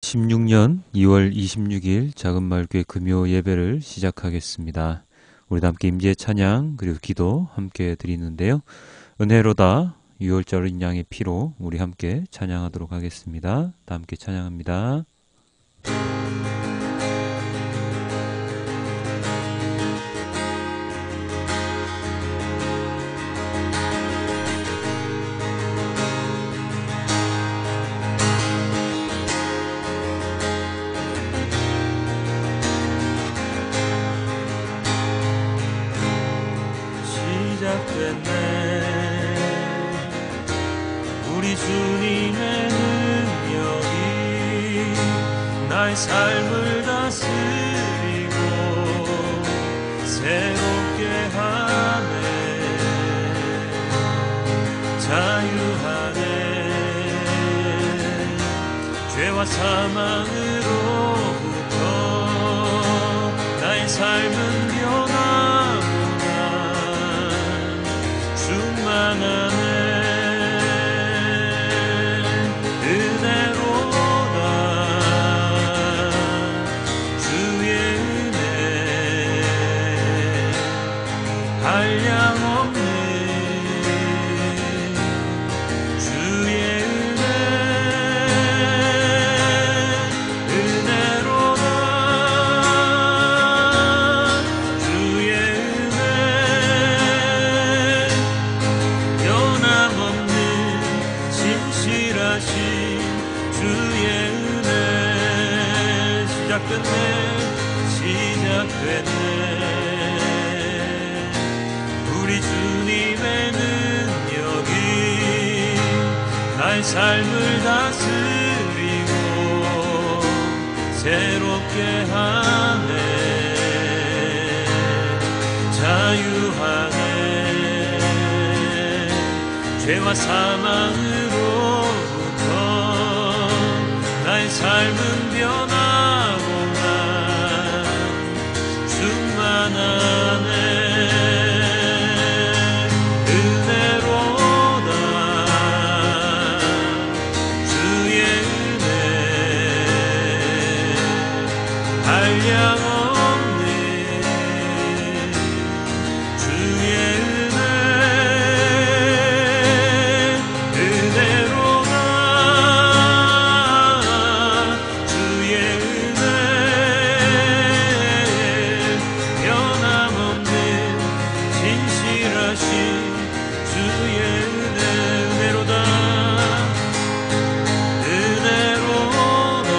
16년 2월 26일 작은마을교회 금요 예배를 시작하겠습니다. 우리 다 함께 임재의 찬양 그리고 기도 함께 드리는데요. 은혜로다 6월절 어린 양의 피로 우리 함께 찬양하도록 하겠습니다. 다 함께 찬양합니다. 시작됐네 우리 주님의 능력이 나의 삶을 다스리고 새롭게 하네 자유하네 죄와 사망으로부터 나의 삶은 변하고 충만하네 은혜로다 주의 은혜 한량없네 주의 은혜 은혜로다 주의 은혜 변함없는 진실하신 주의 은혜 시작됐네 우리 주님의 능력이 나의 삶을 다스리고 새롭게 하네 자유하네 죄와 사망으로부터 나의 삶은 변하고나 충만하네 은혜로다 주의 은혜 한량없네 주의 은혜 은혜로다 주의 은혜 변함없는 진실하신 주의 은혜 은혜로다 은혜로다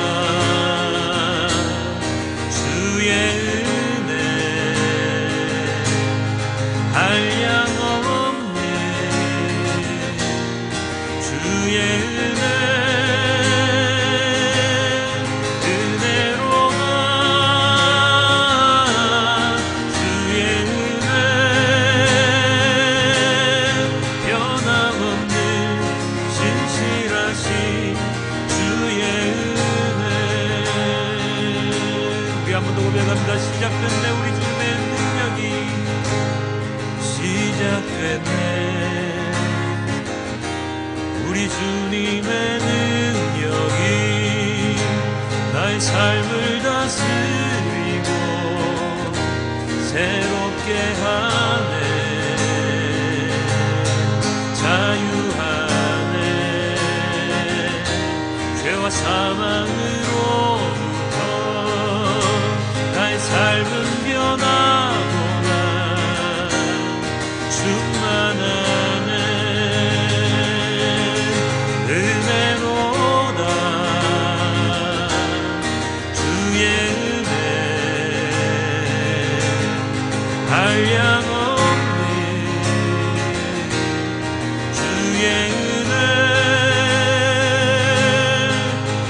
주의 은혜 한량없네 주의 은혜 은혜로다 주의 은혜 변함없는 진실하신 주의 은혜 우리 한 번 더 고백합니다. 시작됐네 우리 주님의 능력이 시작됐네 우리 주님의 능력이 나의 삶을 다스리고 새롭게 하네 자유하네 죄와 사망으로부터 나의 삶은 변하고나 충만하네 은혜로다 주의 은혜 한량없네 주의 은혜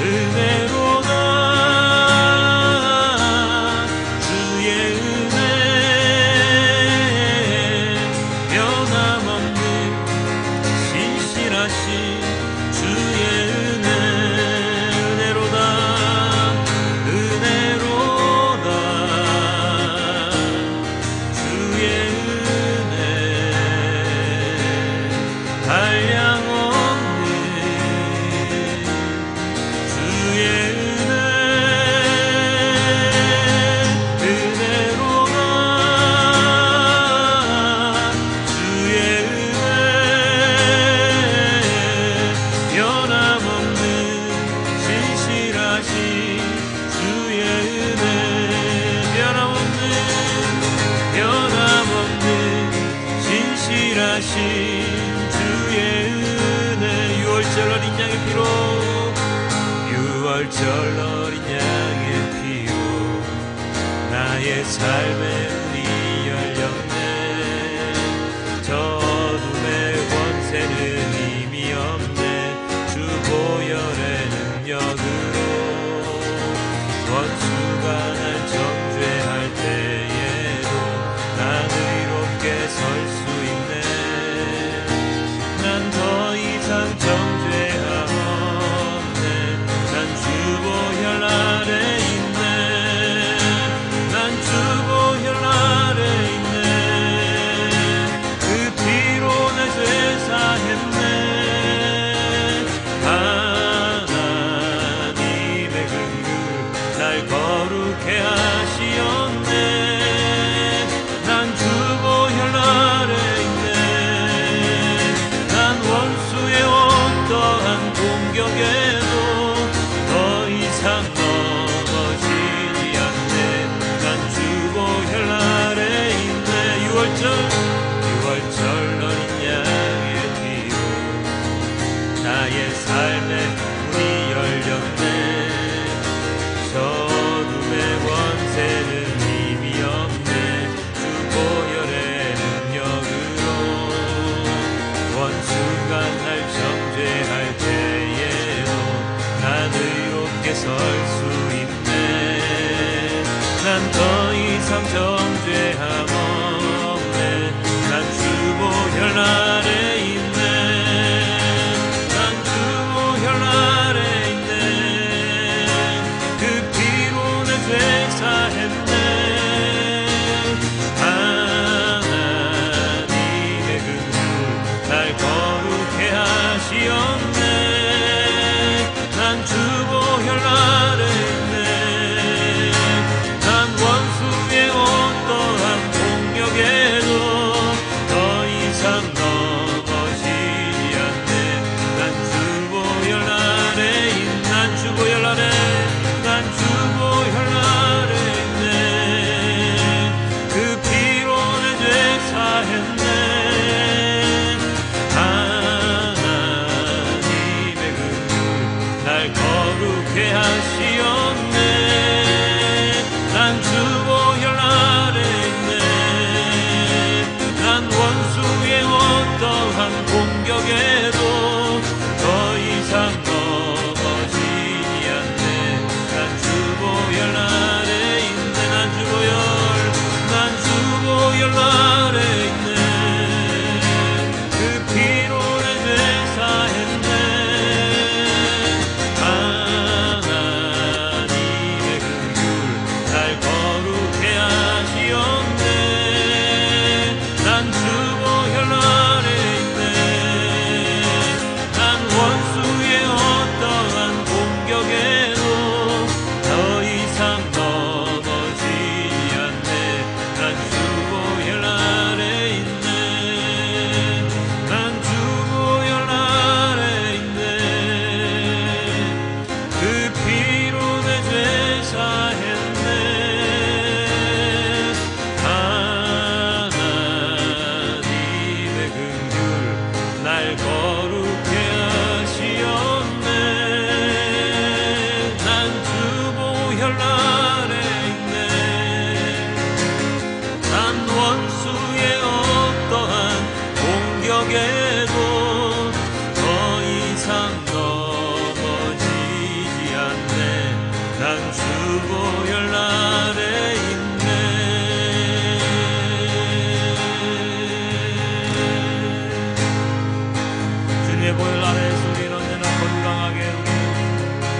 은혜로 주의 은혜 유월절 어린 양의 피로 유월절 어린 양의 피로 나의 삶의 문이 열렸네 저 어둠의 권세는 이미 없네 주 보혈의 능력으로 원수가 날 정죄할 때에도 난 의롭게 설 수 있네 난 더 이상 정죄함 없네 난 주 보혈 아래 있네 난 주 보혈 아래 있네 그 피로 내 죄 사했네 하나님의 긍휼 날 거룩해 하시었네 난 주 보혈 아래 있네 난 원수의 어떠한 공격에도 더 이상 넘어지지 않네 난 주 보혈 아래 있네 유월절 어린 양의 피로 나의 삶의 문이 열렸네 저 어둠의 권세는 이미 없네 주 보혈의 능력으로 원수가 날 정죄할 때에도 난 의롭게 설 수 있네 난 더 이상 정죄함 없네 난 주 보혈 아래 있네 난 주 보혈 아래 있네 그 피로 내 죄 사했네 하나님의 긍휼 날 거룩해 하시었네 난 주 보혈 아래 있네 난 원수의 어떠한 공격에도 더 이상 넘어지지 않네 난 주 보혈 아래 있네 난 주 보혈 아래 난 주 보혈 아래 있네 그 피로 내 죄 사했네 하나님의 긍휼 날 거룩해 하시었네 난 주 보혈 아래 있네 난 원수의 어떠한 공격에도 더 이상 넘어지지 않네 난 주 보혈 아래 있네 난 주 보혈 아래 있네 그 피로 내 죄 사했네 하나님의 긍휼 날 거룩해 하시었네 난 주 보혈 아래 있네 난 원수의 어떠한 공격에도 더 이상 넘어지지 않네 난 주 보혈 아래 있네 난 주 보혈 아래 있네 그 피로 내 죄 사했네 하나님의 긍휼 날 거룩해 하시었네 난 주 보혈 아래 있네 난 원수의 어떠한 공격에도 더 이상 넘어지지 않네 난 주 보혈 아래 있네 주님의 보혈 아래에서 우리는 언제나 건강하게 우리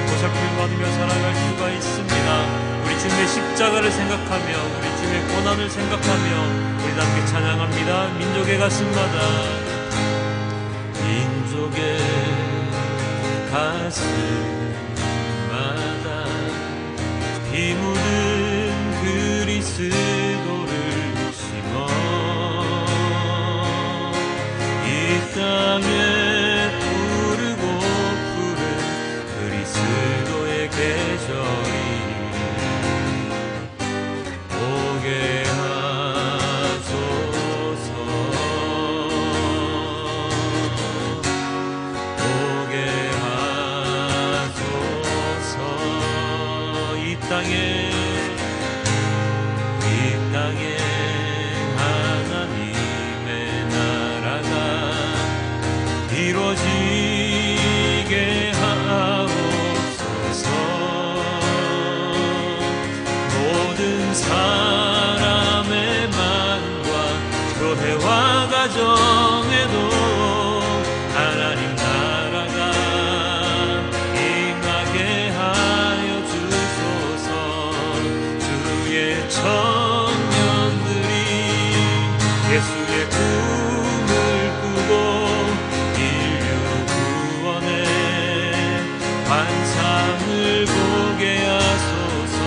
보살핌을 받으며 살아갈 수가 있습니다 우리 주님의 십자가를 생각하며 우리 주님의 고난을 생각하며 우리 함께 찬양합니다 민족의 가슴마다 민족의 가슴마다 피 묻은 그리스도를 심어 이 땅에 푸르고 푸른 그리스도의 계절이 오게 하소서 땅에 하나님의 나라가 이루어지게 하옵소서. 모든 사람의 마음과 교회와 가정에도 하나님 나라가 임하게 하여 주소서. 주의 청년들이 예수의 꿈을 꾸고 인류 구원의 환상을 보게 하소서.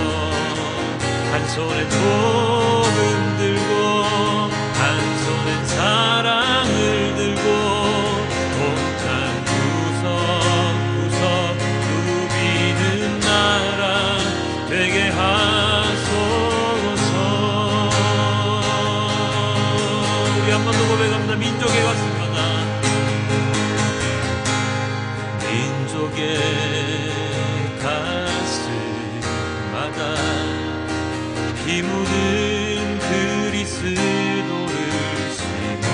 한 손에 복음 들고 한 손엔 사랑을 들고 온땅 구석구석 누비는 나라 되게 하소서. 우리 한 번 더 고백합니다. 민족의 가슴마다 민족의 가슴마다 피 묻은 그리스도를 심어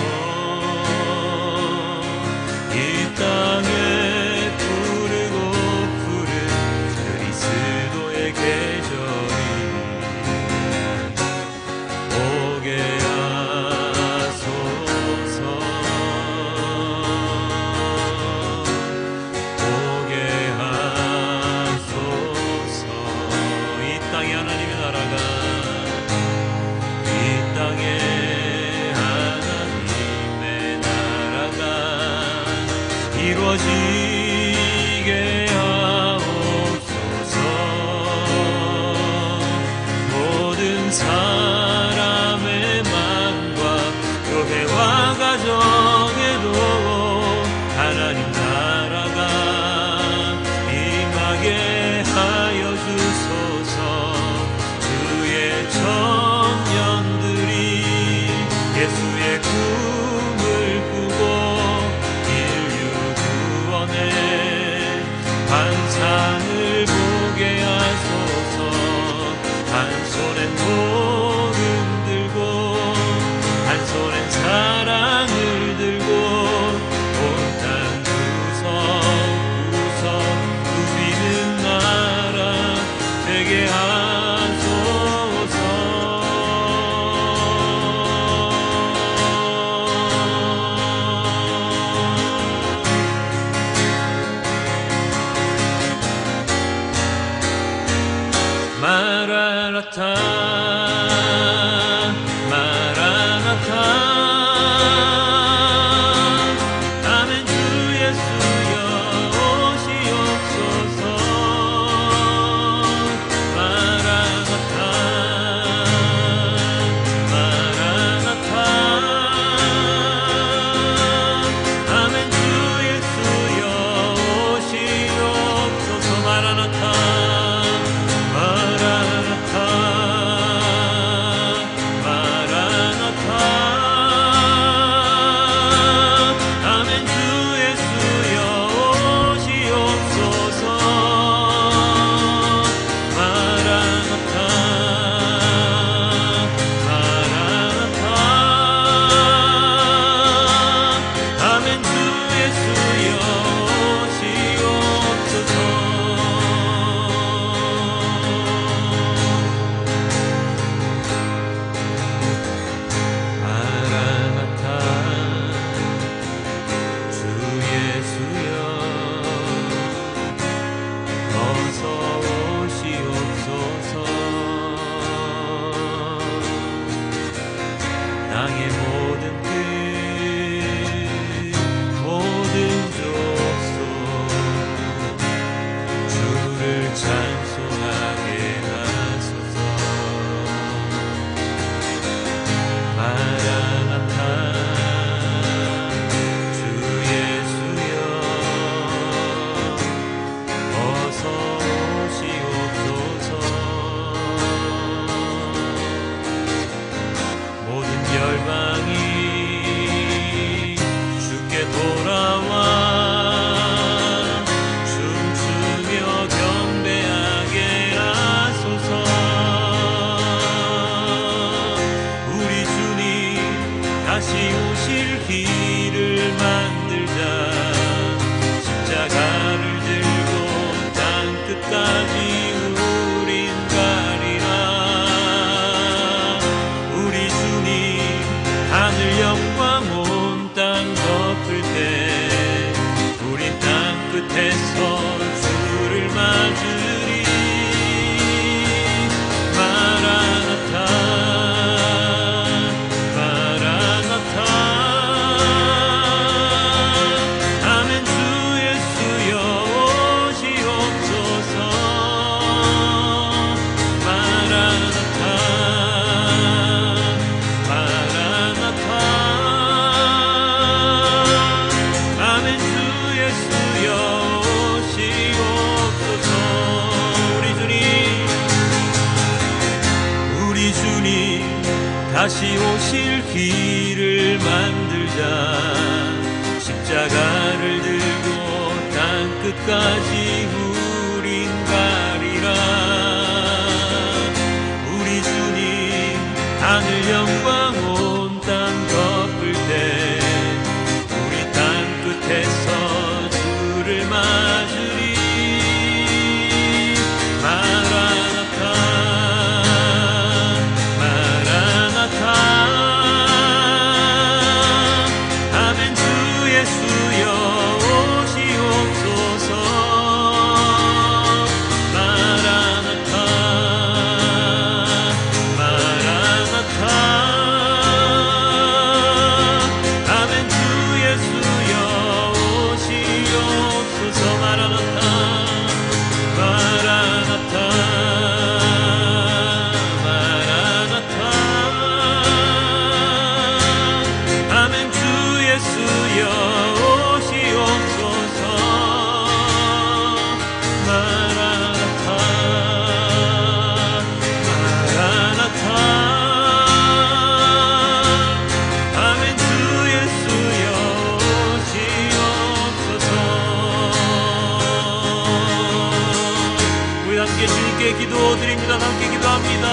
이 땅에 푸르고 푸른 그리스도의 계절이 오게 하소서. 오게 하소서. 이 땅에 하나님의 나라가 땅에 하나님의 나라가 이루어지게 하옵소서. 모든 사람의 마음과 교회와 가정에도 하나님 나라가 임하게 하여 주소서. 주의 청년들이 예수의 꿈을 꾸고 인류 구원의 환상을 보게 하소서. 한 손엔 복음 들고 한 손엔 사랑을 들고 온땅 구석구석 누비는 나라 되게 하소서. 마라나타 마라나타 아멘. 주 예수여 오시옵소서. 마라나타 마라나타 아멘. 주 예수여 오시옵소서. 마라나타 마라나타 다시 오실 길을 만들자. 십자가를 들고 땅 끝까지 우린 가리라. 우리 주님 하늘 영광 온 땅 덮을 때 우리 땅 끝에서 주를 맞으리. 마라나타 마라나타. 아멘. 주 예수여 오시옵소서. 마라나타 마라나타. 아멘. 주 예수여 오시옵소서. 마라나타 마라나타 마라나타. 아멘. 주 예수여 오시옵소서. 마라나타 마라나타. 아멘. 주 예수여 오시옵소서. 우리 함께 주님께 기도드립니다. 함께 기도합니다.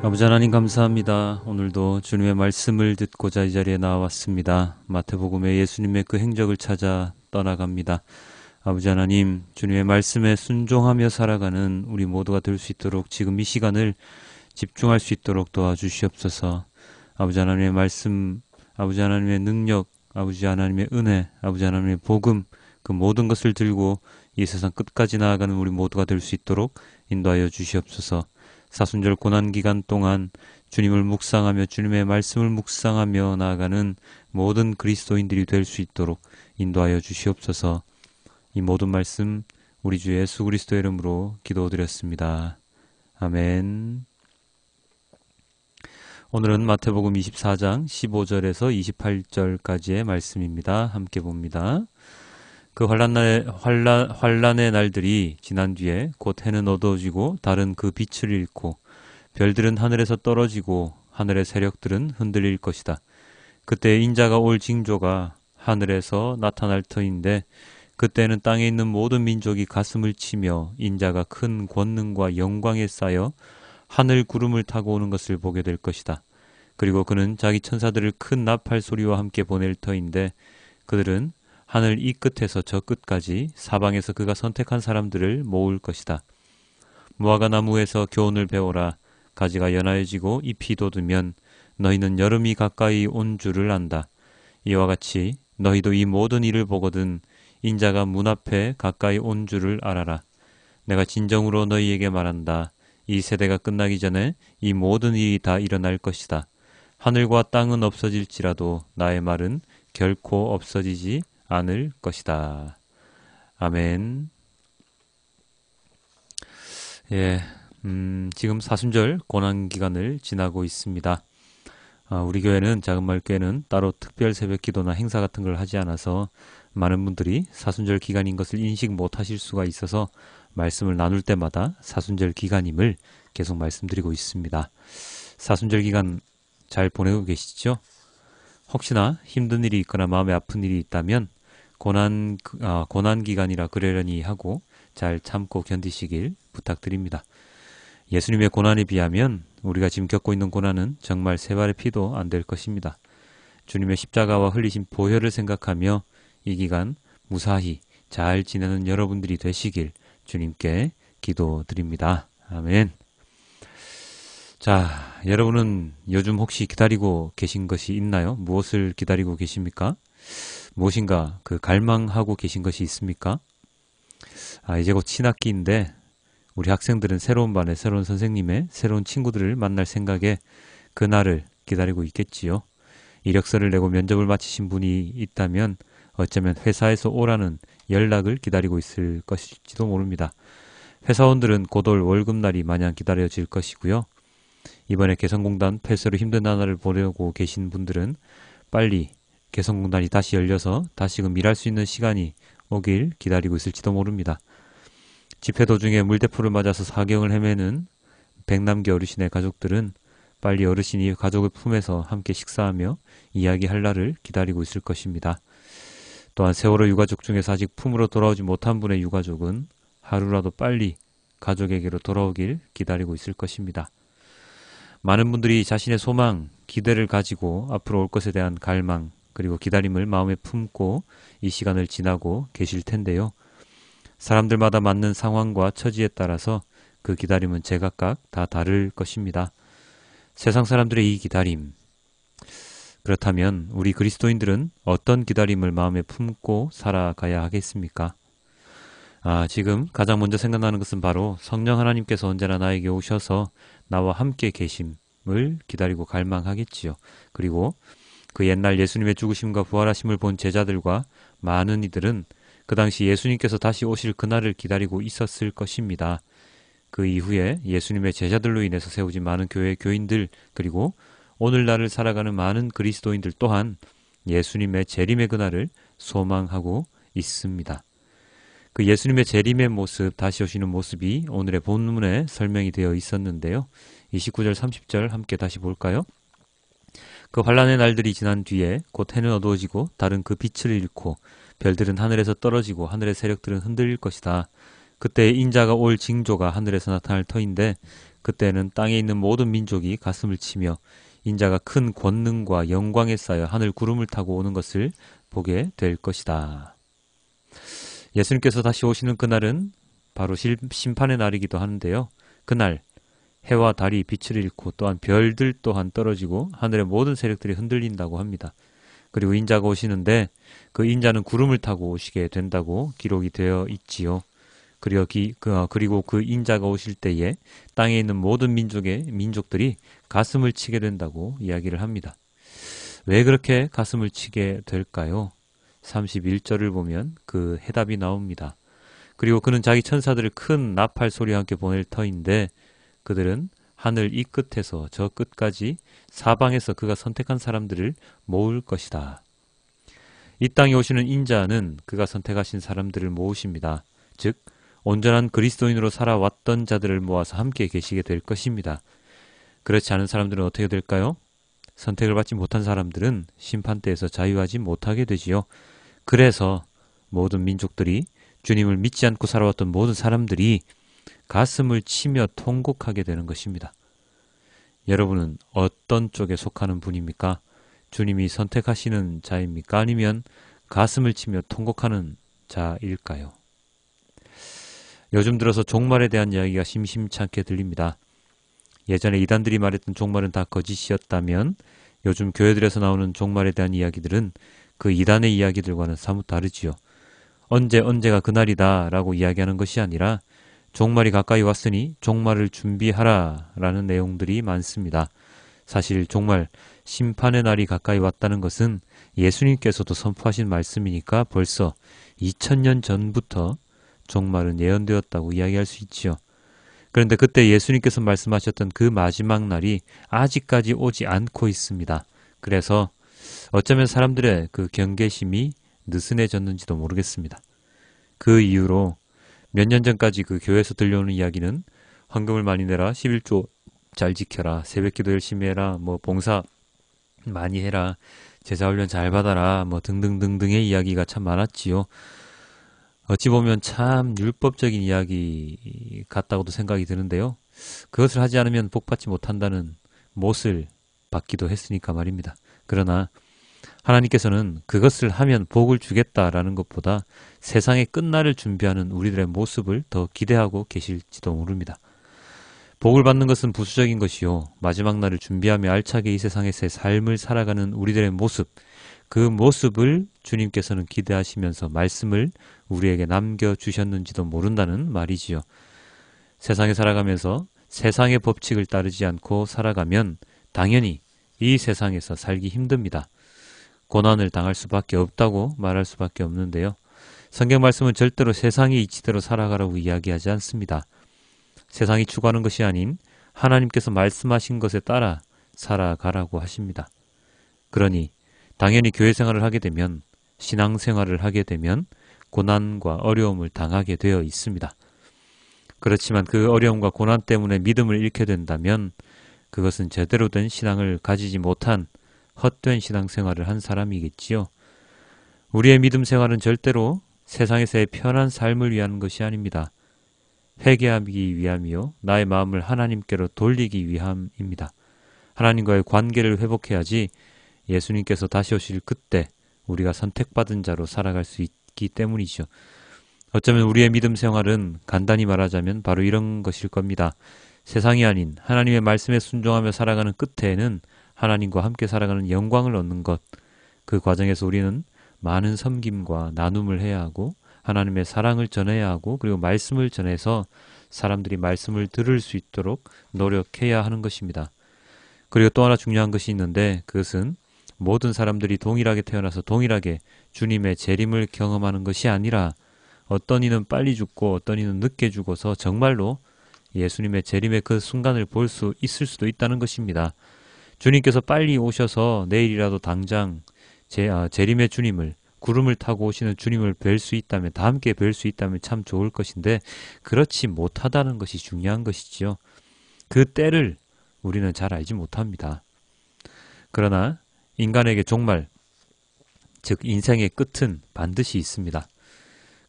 아버지 하나님 감사합니다. 오늘도 주님의 말씀을 듣고자 이 자리에 나왔습니다. 마태복음의 예수님의 그 행적을 찾아 떠나갑니다. 아버지 하나님, 주님의 말씀에 순종하며 살아가는 우리 모두가 될 수 있도록 지금 이 시간을 집중할 수 있도록 도와주시옵소서. 아버지 하나님의 말씀, 아버지 하나님의 능력, 아버지 하나님의 은혜, 아버지 하나님의 복음, 그 모든 것을 들고 이 세상 끝까지 나아가는 우리 모두가 될 수 있도록 인도하여 주시옵소서. 사순절 고난기간 동안 주님을 묵상하며 주님의 말씀을 묵상하며 나아가는 모든 그리스도인들이 될 수 있도록 인도하여 주시옵소서. 이 모든 말씀 우리 주 예수 그리스도의 이름으로 기도드렸습니다. 아멘. 오늘은 마태복음 24장 15절에서 28절까지의 말씀입니다. 함께 봅니다. 그 환란의 날들이 지난 뒤에 곧 해는 어두워지고 달은 그 빛을 잃고 별들은 하늘에서 떨어지고 하늘의 세력들은 흔들릴 것이다. 그때 인자가 올 징조가 하늘에서 나타날 터인데 그때는 땅에 있는 모든 민족이 가슴을 치며 인자가 큰 권능과 영광에 쌓여 하늘 구름을 타고 오는 것을 보게 될 것이다. 그리고 그는 자기 천사들을 큰 나팔 소리와 함께 보낼 터인데 그들은 하늘 이 끝에서 저 끝까지 사방에서 그가 선택한 사람들을 모을 것이다. 무화과 나무에서 교훈을 배워라. 가지가 연하여지고 잎이 돋으면 너희는 여름이 가까이 온 줄을 안다. 이와 같이 너희도 이 모든 일을 보거든 인자가 문 앞에 가까이 온 줄을 알아라. 내가 진정으로 너희에게 말한다. 이 세대가 끝나기 전에 이 모든 일이 다 일어날 것이다. 하늘과 땅은 없어질지라도 나의 말은 결코 없어지지 않을 것이다. 아멘. 지금 사순절 고난기간을 지나고 있습니다. 우리 교회는 작은마을교회는 따로 특별 새벽기도나 행사 같은 걸 하지 않아서 많은 분들이 사순절 기간인 것을 인식 못하실 수가 있어서 말씀을 나눌 때마다 사순절 기간임을 계속 말씀드리고 있습니다. 사순절 기간 잘 보내고 계시죠? 혹시나 힘든 일이 있거나 마음에 아픈 일이 있다면 고난 기간이라 그러려니 하고 잘 참고 견디시길 부탁드립니다. 예수님의 고난에 비하면 우리가 지금 겪고 있는 고난은 정말 세 발의 피도 안 될 것입니다. 주님의 십자가와 흘리신 보혈을 생각하며 이 기간 무사히 잘 지내는 여러분들이 되시길 주님께 기도드립니다. 아멘. 자, 여러분은 요즘 혹시 기다리고 계신 것이 있나요? 무엇을 기다리고 계십니까? 무엇인가 갈망하고 계신 것이 있습니까? 이제 곧 신학기인데 우리 학생들은 새로운 반에 새로운 선생님의 새로운 친구들을 만날 생각에 그날을 기다리고 있겠지요. 이력서를 내고 면접을 마치신 분이 있다면 어쩌면 회사에서 오라는 연락을 기다리고 있을 것일지도 모릅니다. 회사원들은 곧 올 월급날이 마냥 기다려질 것이고요. 이번에 개성공단 폐쇄로 힘든 나날을 보내고 계신 분들은 빨리 개성공단이 다시 열려서 다시금 일할 수 있는 시간이 오길 기다리고 있을지도 모릅니다. 집회 도중에 물대포를 맞아서 사경을 헤매는 백남기 어르신의 가족들은 빨리 어르신이 가족의 품에서 함께 식사하며 이야기할 날을 기다리고 있을 것입니다. 또한 세월호 유가족 중에서 아직 품으로 돌아오지 못한 분의 유가족은 하루라도 빨리 가족에게로 돌아오길 기다리고 있을 것입니다. 많은 분들이 자신의 소망, 기대를 가지고 앞으로 올 것에 대한 갈망, 그리고 기다림을 마음에 품고 이 시간을 지나고 계실 텐데요. 사람들마다 맞는 상황과 처지에 따라서 그 기다림은 제각각 다 다를 것입니다. 세상 사람들의 이 기다림, 그렇다면 우리 그리스도인들은 어떤 기다림을 마음에 품고 살아가야 하겠습니까? 지금 가장 먼저 생각나는 것은 바로 성령 하나님께서 언제나 나에게 오셔서 나와 함께 계심을 기다리고 갈망하겠지요. 그리고 그 옛날 예수님의 죽으심과 부활하심을 본 제자들과 많은 이들은 그 당시 예수님께서 다시 오실 그날을 기다리고 있었을 것입니다. 그 이후에 예수님의 제자들로 인해서 세워진 많은 교회 교인들, 그리고 오늘날을 살아가는 많은 그리스도인들 또한 예수님의 재림의 그날을 소망하고 있습니다. 그 예수님의 재림의 모습, 다시 오시는 모습이 오늘의 본문에 설명이 되어 있었는데요. 29절 30절 함께 다시 볼까요? 그 환란의 날들이 지난 뒤에 곧 해는 어두워지고 달은 그 빛을 잃고 별들은 하늘에서 떨어지고 하늘의 세력들은 흔들릴 것이다. 그때 인자가 올 징조가 하늘에서 나타날 터인데 그때는 땅에 있는 모든 민족이 가슴을 치며 인자가 큰 권능과 영광에 쌓여 하늘 구름을 타고 오는 것을 보게 될 것이다. 예수님께서 다시 오시는 그날은 바로 심판의 날이기도 하는데요. 그날 해와 달이 빛을 잃고 또한 별들 또한 떨어지고 하늘의 모든 세력들이 흔들린다고 합니다. 그리고 인자가 오시는데 그 인자는 구름을 타고 오시게 된다고 기록이 되어 있지요. 그리고 그 인자가 오실 때에 땅에 있는 모든 민족들이 가슴을 치게 된다고 이야기를 합니다. 왜 그렇게 가슴을 치게 될까요? 31절을 보면 그 해답이 나옵니다. 그리고 그는 자기 천사들을 큰 나팔 소리와 함께 보낼 터인데 그들은 하늘 이 끝에서 저 끝까지 사방에서 그가 선택한 사람들을 모을 것이다. 이 땅에 오시는 인자는 그가 선택하신 사람들을 모으십니다. 즉 온전한 그리스도인으로 살아왔던 자들을 모아서 함께 계시게 될 것입니다. 그렇지 않은 사람들은 어떻게 될까요? 선택을 받지 못한 사람들은 심판대에서 자유하지 못하게 되지요. 그래서 모든 민족들이, 주님을 믿지 않고 살아왔던 모든 사람들이 가슴을 치며 통곡하게 되는 것입니다. 여러분은 어떤 쪽에 속하는 분입니까? 주님이 선택하시는 자입니까? 아니면 가슴을 치며 통곡하는 자일까요? 요즘 들어서 종말에 대한 이야기가 심심찮게 들립니다. 예전에 이단들이 말했던 종말은 다 거짓이었다면 요즘 교회들에서 나오는 종말에 대한 이야기들은 그 이단의 이야기들과는 사뭇 다르지요. 언제가 그날이다 라고 이야기하는 것이 아니라 종말이 가까이 왔으니 종말을 준비하라 라는 내용들이 많습니다. 사실 종말, 심판의 날이 가까이 왔다는 것은 예수님께서도 선포하신 말씀이니까 벌써 2000년 전부터 종말은 예언되었다고 이야기할 수 있지요. 그런데 그때 예수님께서 말씀하셨던 그 마지막 날이 아직까지 오지 않고 있습니다. 그래서 어쩌면 사람들의 그 경계심이 느슨해졌는지도 모르겠습니다. 그 이후로 몇 년 전까지 그 교회에서 들려오는 이야기는 헌금을 많이 내라, 11조 잘 지켜라, 새벽기도 열심히 해라, 뭐 봉사 많이 해라, 제자훈련 잘 받아라, 뭐 등등등등의 이야기가 참 많았지요. 어찌 보면 참 율법적인 이야기 같다고도 생각이 드는데요. 그것을 하지 않으면 복받지 못한다는 못을 받기도 했으니까 말입니다. 그러나 하나님께서는 그것을 하면 복을 주겠다라는 것보다 세상의 끝날을 준비하는 우리들의 모습을 더 기대하고 계실지도 모릅니다. 복을 받는 것은 부수적인 것이요, 마지막 날을 준비하며 알차게 이 세상에서의 삶을 살아가는 우리들의 모습, 그 모습을 주님께서는 기대하시면서 말씀을 우리에게 남겨주셨는지도 모른다는 말이지요. 세상에 살아가면서 세상의 법칙을 따르지 않고 살아가면 당연히 이 세상에서 살기 힘듭니다. 고난을 당할 수밖에 없다고 말할 수밖에 없는데요. 성경 말씀은 절대로 세상의 이치대로 살아가라고 이야기하지 않습니다. 세상이 추구하는 것이 아닌 하나님께서 말씀하신 것에 따라 살아가라고 하십니다. 그러니 당연히 교회 생활을 하게 되면, 신앙생활을 하게 되면 고난과 어려움을 당하게 되어 있습니다. 그렇지만 그 어려움과 고난 때문에 믿음을 잃게 된다면 그것은 제대로 된 신앙을 가지지 못한 헛된 신앙생활을 한 사람이겠지요. 우리의 믿음 생활은 절대로 세상에서의 편한 삶을 위한 것이 아닙니다. 회개하기 위함이요, 나의 마음을 하나님께로 돌리기 위함입니다. 하나님과의 관계를 회복해야지 예수님께서 다시 오실 그때 우리가 선택받은 자로 살아갈 수 있기 때문이죠. 어쩌면 우리의 믿음 생활은 간단히 말하자면 바로 이런 것일 겁니다. 세상이 아닌 하나님의 말씀에 순종하며 살아가는 끝에는 하나님과 함께 살아가는 영광을 얻는 것, 그 과정에서 우리는 많은 섬김과 나눔을 해야 하고 하나님의 사랑을 전해야 하고, 그리고 말씀을 전해서 사람들이 말씀을 들을 수 있도록 노력해야 하는 것입니다. 그리고 또 하나 중요한 것이 있는데, 그것은 모든 사람들이 동일하게 태어나서 동일하게 주님의 재림을 경험하는 것이 아니라 어떤 이는 빨리 죽고 어떤 이는 늦게 죽어서 정말로 예수님의 재림의 그 순간을 볼 수 있을 수도 있다는 것입니다. 주님께서 빨리 오셔서 내일이라도 당장 재림의 주님을, 구름을 타고 오시는 주님을 뵐 수 있다면, 다 함께 뵐 수 있다면 참 좋을 것인데 그렇지 못하다는 것이 중요한 것이지요. 그 때를 우리는 잘 알지 못합니다. 그러나 인간에게 종말, 즉 인생의 끝은 반드시 있습니다.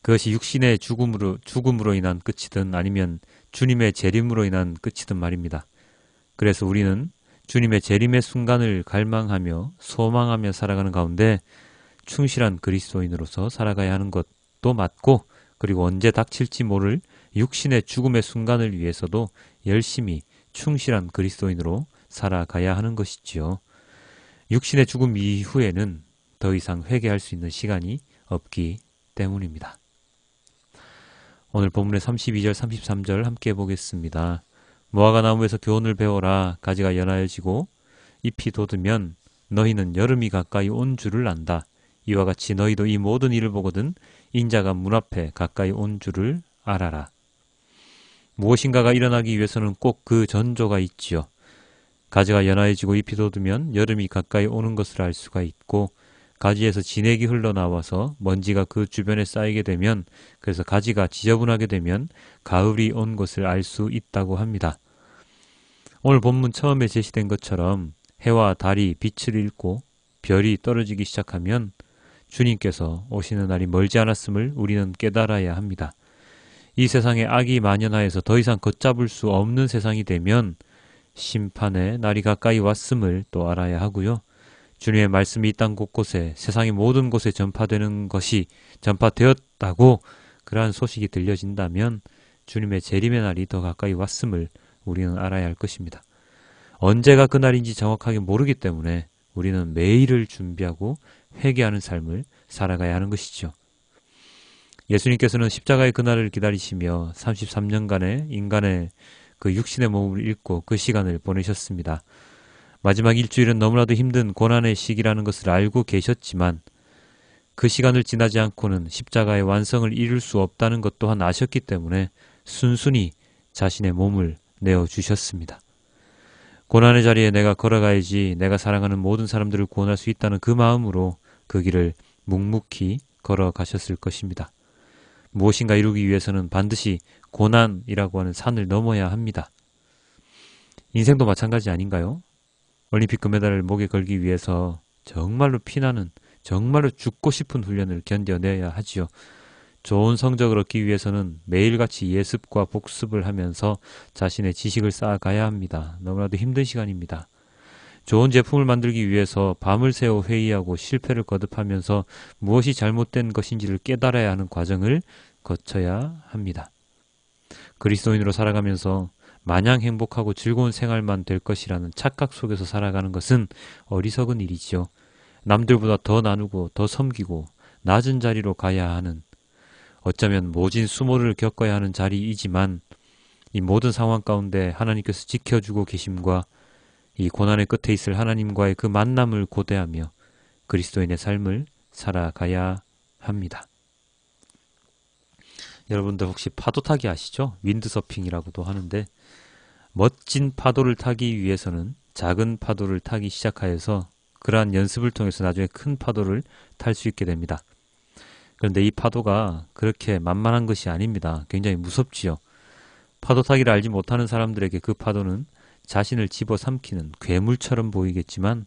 그것이 육신의 죽음으로 인한 끝이든 아니면 주님의 재림으로 인한 끝이든 말입니다. 그래서 우리는 주님의 재림의 순간을 갈망하며 소망하며 살아가는 가운데 충실한 그리스도인으로서 살아가야 하는 것도 맞고, 그리고 언제 닥칠지 모를 육신의 죽음의 순간을 위해서도 열심히 충실한 그리스도인으로 살아가야 하는 것이지요. 육신의 죽음 이후에는 더 이상 회개할 수 있는 시간이 없기 때문입니다. 오늘 본문의 32절 33절 함께 보겠습니다. 무화과 나무에서 교훈을 배워라. 가지가 연하여지고 잎이 돋으면 너희는 여름이 가까이 온 줄을 안다. 이와 같이 너희도 이 모든 일을 보거든 인자가 문 앞에 가까이 온 줄을 알아라. 무엇인가가 일어나기 위해서는 꼭 그 전조가 있지요. 가지가 연하해지고 잎이 돋으면 여름이 가까이 오는 것을 알 수가 있고, 가지에서 진액이 흘러나와서 먼지가 그 주변에 쌓이게 되면, 그래서 가지가 지저분하게 되면 가을이 온 것을 알 수 있다고 합니다. 오늘 본문 처음에 제시된 것처럼 해와 달이 빛을 잃고 별이 떨어지기 시작하면 주님께서 오시는 날이 멀지 않았음을 우리는 깨달아야 합니다. 이 세상에 악이 만연하여서 더 이상 걷잡을 수 없는 세상이 되면 심판의 날이 가까이 왔음을 또 알아야 하고요. 주님의 말씀이 이 땅 곳곳에, 세상의 모든 곳에 전파되는 것이 전파되었다고 그러한 소식이 들려진다면 주님의 재림의 날이 더 가까이 왔음을 우리는 알아야 할 것입니다. 언제가 그 날인지 정확하게 모르기 때문에 우리는 매일을 준비하고 회개하는 삶을 살아가야 하는 것이죠. 예수님께서는 십자가의 그날을 기다리시며 33년간의 인간의 그 육신의 몸을 잃고 그 시간을 보내셨습니다. 마지막 일주일은 너무나도 힘든 고난의 시기라는 것을 알고 계셨지만 그 시간을 지나지 않고는 십자가의 완성을 이룰 수 없다는 것 또한 아셨기 때문에 순순히 자신의 몸을 내어주셨습니다. 고난의 자리에 내가 걸어가야지 내가 사랑하는 모든 사람들을 구원할 수 있다는 그 마음으로 그 길을 묵묵히 걸어가셨을 것입니다. 무엇인가 이루기 위해서는 반드시 고난이라고 하는 산을 넘어야 합니다. 인생도 마찬가지 아닌가요? 올림픽 금메달을 목에 걸기 위해서 정말로 피나는, 정말로 죽고 싶은 훈련을 견뎌내야 하지요. 좋은 성적을 얻기 위해서는 매일같이 예습과 복습을 하면서 자신의 지식을 쌓아가야 합니다. 너무나도 힘든 시간입니다. 좋은 제품을 만들기 위해서 밤을 새워 회의하고 실패를 거듭하면서 무엇이 잘못된 것인지를 깨달아야 하는 과정을 거쳐야 합니다. 그리스도인으로 살아가면서 마냥 행복하고 즐거운 생활만 될 것이라는 착각 속에서 살아가는 것은 어리석은 일이지요. 남들보다 더 나누고 더 섬기고 낮은 자리로 가야 하는, 어쩌면 모진 수모를 겪어야 하는 자리이지만 이 모든 상황 가운데 하나님께서 지켜주고 계심과 이 고난의 끝에 있을 하나님과의 그 만남을 고대하며 그리스도인의 삶을 살아가야 합니다. 여러분들 혹시 파도 타기 아시죠? 윈드서핑이라고도 하는데, 멋진 파도를 타기 위해서는 작은 파도를 타기 시작하여서 그러한 연습을 통해서 나중에 큰 파도를 탈 수 있게 됩니다. 그런데 이 파도가 그렇게 만만한 것이 아닙니다. 굉장히 무섭지요. 파도 타기를 알지 못하는 사람들에게 그 파도는 자신을 집어삼키는 괴물처럼 보이겠지만,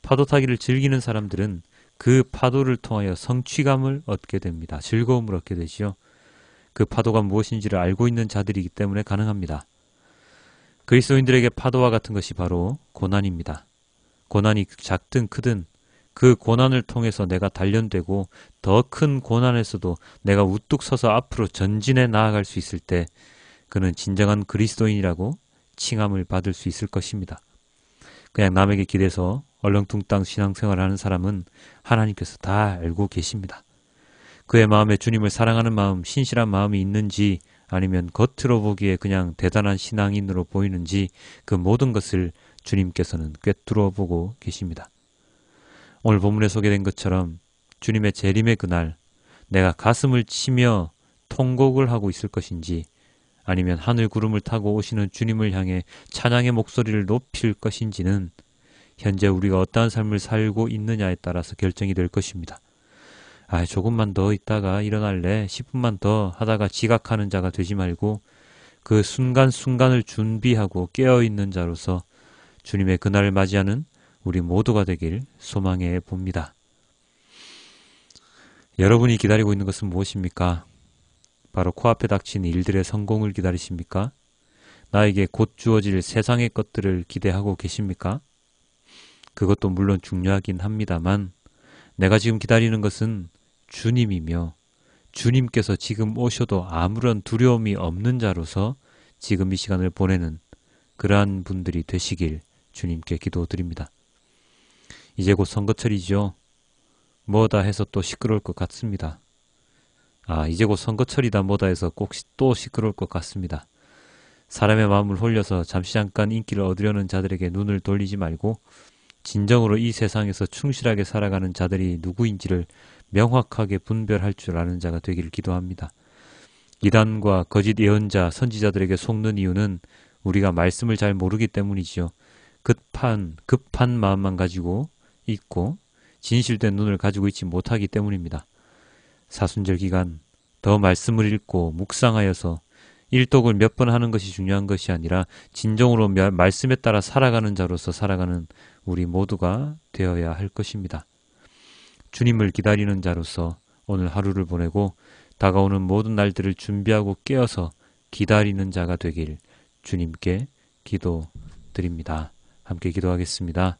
파도 타기를 즐기는 사람들은 그 파도를 통하여 성취감을 얻게 됩니다. 즐거움을 얻게 되지요. 그 파도가 무엇인지를 알고 있는 자들이기 때문에 가능합니다. 그리스도인들에게 파도와 같은 것이 바로 고난입니다. 고난이 작든 크든 그 고난을 통해서 내가 단련되고 더 큰 고난에서도 내가 우뚝 서서 앞으로 전진해 나아갈 수 있을 때 그는 진정한 그리스도인이라고 칭함을 받을 수 있을 것입니다. 그냥 남에게 기대서 얼렁뚱땅 신앙생활을 하는 사람은 하나님께서 다 알고 계십니다. 그의 마음에 주님을 사랑하는 마음, 신실한 마음이 있는지 아니면 겉으로 보기에 그냥 대단한 신앙인으로 보이는지 그 모든 것을 주님께서는 꿰뚫어 보고 계십니다. 오늘 본문에 소개된 것처럼 주님의 재림의 그날 내가 가슴을 치며 통곡을 하고 있을 것인지 아니면 하늘 구름을 타고 오시는 주님을 향해 찬양의 목소리를 높일 것인지는 현재 우리가 어떠한 삶을 살고 있느냐에 따라서 결정이 될 것입니다. 조금만 더 있다가 일어날래 10분만 더 하다가 지각하는 자가 되지 말고 그 순간순간을 준비하고 깨어있는 자로서 주님의 그날을 맞이하는 우리 모두가 되길 소망해 봅니다. 여러분이 기다리고 있는 것은 무엇입니까? 바로 코앞에 닥친 일들의 성공을 기다리십니까? 나에게 곧 주어질 세상의 것들을 기대하고 계십니까? 그것도 물론 중요하긴 합니다만 내가 지금 기다리는 것은 주님이며 주님께서 지금 오셔도 아무런 두려움이 없는 자로서 지금 이 시간을 보내는 그러한 분들이 되시길 주님께 기도드립니다. 이제 곧 선거철이죠. 뭐다 해서 또 시끄러울 것 같습니다. 이제 곧 선거철이다 뭐다 해서 꼭 또 시끄러울 것 같습니다. 사람의 마음을 홀려서 잠시 잠깐 인기를 얻으려는 자들에게 눈을 돌리지 말고 진정으로 이 세상에서 충실하게 살아가는 자들이 누구인지를 명확하게 분별할 줄 아는 자가 되기를 기도합니다. 이단과 거짓 예언자, 선지자들에게 속는 이유는 우리가 말씀을 잘 모르기 때문이지요. 급한 마음만 가지고 있고 진실된 눈을 가지고 있지 못하기 때문입니다. 사순절 기간 더 말씀을 읽고 묵상하여서 일독을 몇 번 하는 것이 중요한 것이 아니라 진정으로 말씀에 따라 살아가는 자로서 살아가는 우리 모두가 되어야 할 것입니다. 주님을 기다리는 자로서 오늘 하루를 보내고 다가오는 모든 날들을 준비하고 깨어서 기다리는 자가 되길 주님께 기도드립니다. 함께 기도하겠습니다.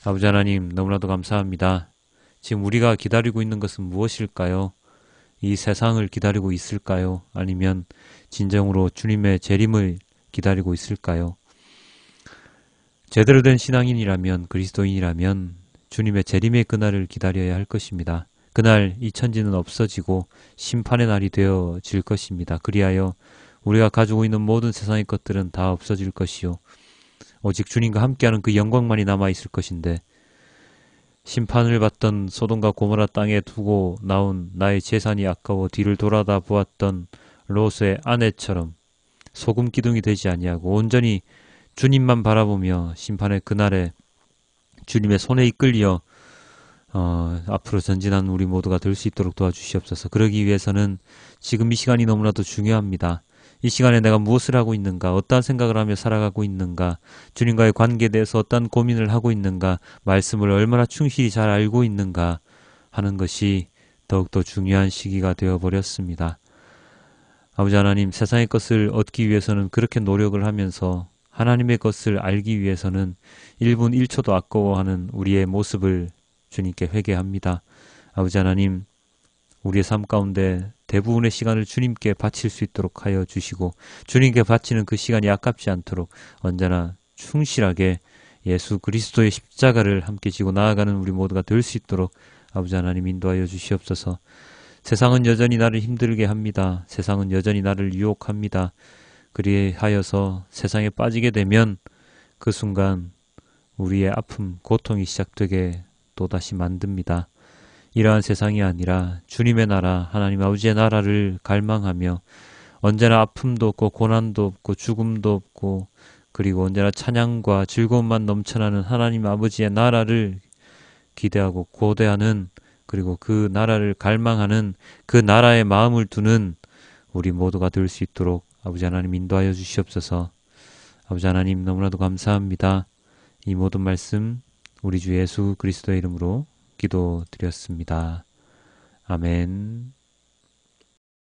아버지 하나님, 너무나도 감사합니다. 지금 우리가 기다리고 있는 것은 무엇일까요? 이 세상을 기다리고 있을까요? 아니면 진정으로 주님의 재림을 기다리고 있을까요? 제대로 된 신앙인이라면, 그리스도인이라면 주님의 재림의 그날을 기다려야 할 것입니다. 그날 이 천지는 없어지고 심판의 날이 되어질 것입니다. 그리하여 우리가 가지고 있는 모든 세상의 것들은 다 없어질 것이요 오직 주님과 함께하는 그 영광만이 남아있을 것인데, 심판을 받던 소돔과 고모라 땅에 두고 나온 나의 재산이 아까워 뒤를 돌아다 보았던 롯의 아내처럼 소금 기둥이 되지 아니하고 온전히 주님만 바라보며 심판의 그날에 주님의 손에 이끌려 앞으로 전진하는 우리 모두가 될 수 있도록 도와주시옵소서. 그러기 위해서는 지금 이 시간이 너무나도 중요합니다. 이 시간에 내가 무엇을 하고 있는가, 어떠한 생각을 하며 살아가고 있는가, 주님과의 관계에 대해서 어떠한 고민을 하고 있는가, 말씀을 얼마나 충실히 잘 알고 있는가 하는 것이 더욱더 중요한 시기가 되어버렸습니다. 아버지 하나님, 세상의 것을 얻기 위해서는 그렇게 노력을 하면서 하나님의 것을 알기 위해서는 1분 1초도 아까워하는 우리의 모습을 주님께 회개합니다. 아버지 하나님, 우리의 삶 가운데 대부분의 시간을 주님께 바칠 수 있도록 하여 주시고, 주님께 바치는 그 시간이 아깝지 않도록 언제나 충실하게 예수 그리스도의 십자가를 함께 지고 나아가는 우리 모두가 될 수 있도록 아버지 하나님 인도하여 주시옵소서. 세상은 여전히 나를 힘들게 합니다. 세상은 여전히 나를 유혹합니다. 그리하여서 세상에 빠지게 되면 그 순간 우리의 아픔, 고통이 시작되게 또다시 만듭니다. 이러한 세상이 아니라 주님의 나라, 하나님 아버지의 나라를 갈망하며 언제나 아픔도 없고 고난도 없고 죽음도 없고 그리고 언제나 찬양과 즐거움만 넘쳐나는 하나님 아버지의 나라를 기대하고 고대하는, 그리고 그 나라를 갈망하는, 그 나라의 마음을 두는 우리 모두가 될 수 있도록 아버지 하나님 인도하여 주시옵소서. 아버지 하나님, 너무나도 감사합니다. 이 모든 말씀 우리 주 예수 그리스도의 이름으로 기도드렸습니다. 아멘.